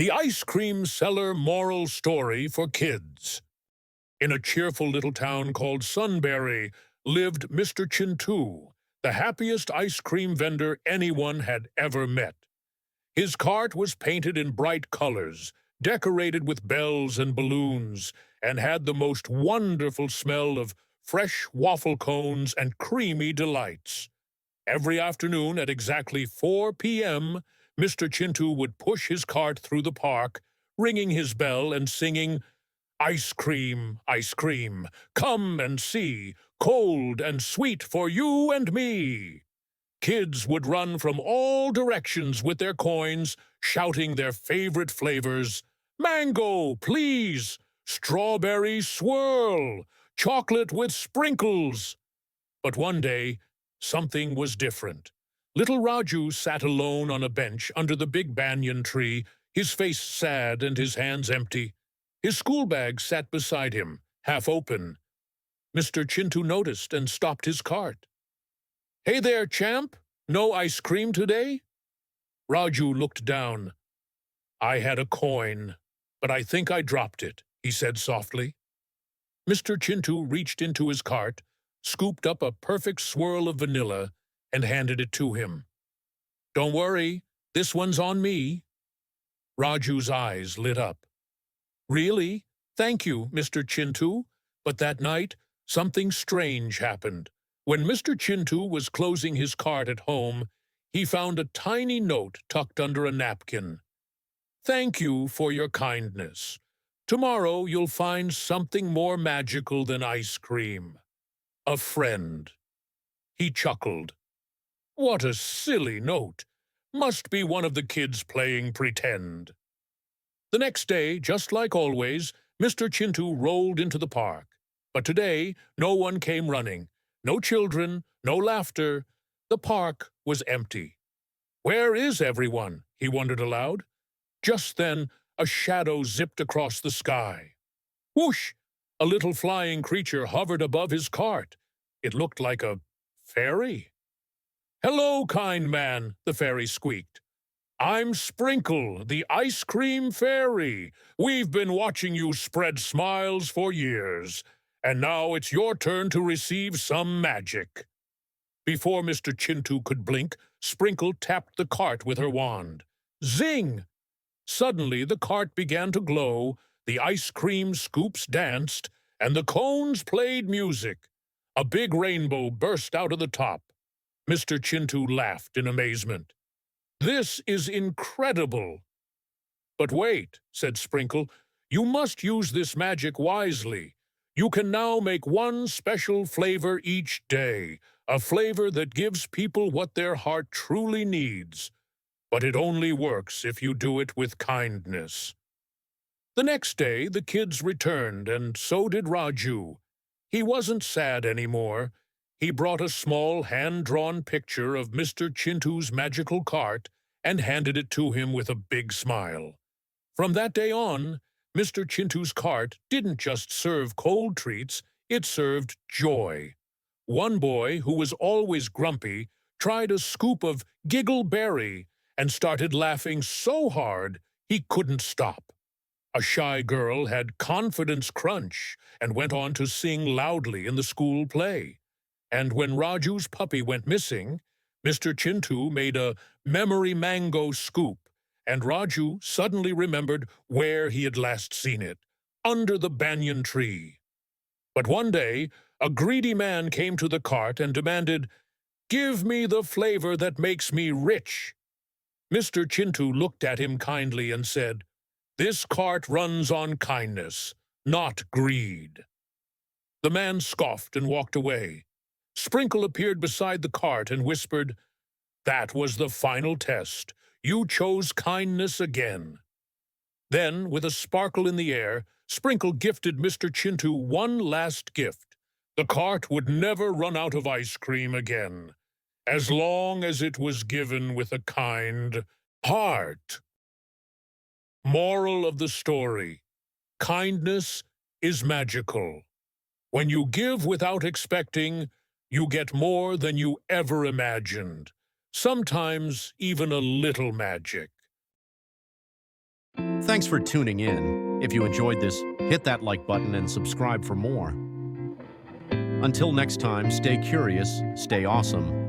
The Ice Cream Seller Moral Story for Kids. In a cheerful little town called Sunbury lived Mr. Chintu, the happiest ice cream vendor anyone had ever met. His cart was painted in bright colors, decorated with bells and balloons, and had the most wonderful smell of fresh waffle cones and creamy delights. Every afternoon at exactly 4 p.m., Mr. Chintu would push his cart through the park, ringing his bell and singing, ice cream, come and see, cold and sweet for you and me." Kids would run from all directions with their coins, shouting their favorite flavors, mango, please, strawberry swirl, chocolate with sprinkles. But one day, something was different. Little Raju sat alone on a bench under the big banyan tree, his face sad and his hands empty. His school bag sat beside him, half open. Mr. Chintu noticed and stopped his cart. "Hey there, champ! No ice cream today?" Raju looked down. "I had a coin, but I think I dropped it," he said softly. Mr. Chintu reached into his cart, scooped up a perfect swirl of vanilla, and handed it to him. "Don't worry, this one's on me." Raju's eyes lit up. "Really? Thank you, Mr. Chintu." But that night, something strange happened. When Mr. Chintu was closing his cart at home, he found a tiny note tucked under a napkin. "Thank you for your kindness. Tomorrow you'll find something more magical than ice cream. A friend." He chuckled. What a silly note. Must be one of the kids playing pretend. The next day, just like always, Mr. Chintu rolled into the park. But today, no one came running. No children, no laughter. The park was empty. "Where is everyone?" he wondered aloud. Just then, a shadow zipped across the sky. Whoosh! A little flying creature hovered above his cart. It looked like a fairy. "Hello, kind man," the fairy squeaked. "I'm Sprinkle, the ice cream fairy. We've been watching you spread smiles for years, and now it's your turn to receive some magic." Before Mr. Chintu could blink, Sprinkle tapped the cart with her wand. Zing! Suddenly the cart began to glow, the ice cream scoops danced, and the cones played music. A big rainbow burst out of the top. Mr. Chintu laughed in amazement. "This is incredible." "But wait," said Sprinkle, "you must use this magic wisely. You can now make one special flavor each day, a flavor that gives people what their heart truly needs. But it only works if you do it with kindness." The next day, the kids returned, and so did Raju. He wasn't sad anymore. He brought a small hand-drawn picture of Mr. Chintu's magical cart and handed it to him with a big smile. From that day on, Mr. Chintu's cart didn't just serve cold treats, it served joy. One boy, who was always grumpy, tried a scoop of Giggle Berry and started laughing so hard he couldn't stop. A shy girl had Confidence Crunch and went on to sing loudly in the school play. And when Raju's puppy went missing, Mr. Chintu made a memory mango scoop, and Raju suddenly remembered where he had last seen it, under the banyan tree. But one day, a greedy man came to the cart and demanded, "Give me the flavor that makes me rich." Mr. Chintu looked at him kindly and said, "This cart runs on kindness, not greed." The man scoffed and walked away. Sprinkle appeared beside the cart and whispered, "That was the final test. You chose kindness again." Then, with a sparkle in the air, Sprinkle gifted Mr. Chintu one last gift. The cart would never run out of ice cream again, as long as it was given with a kind heart. Moral of the story: kindness is magical. When you give without expecting, you get more than you ever imagined. Sometimes even a little magic. Thanks for tuning in. If you enjoyed this, hit that like button and subscribe for more. Until next time, stay curious, stay awesome,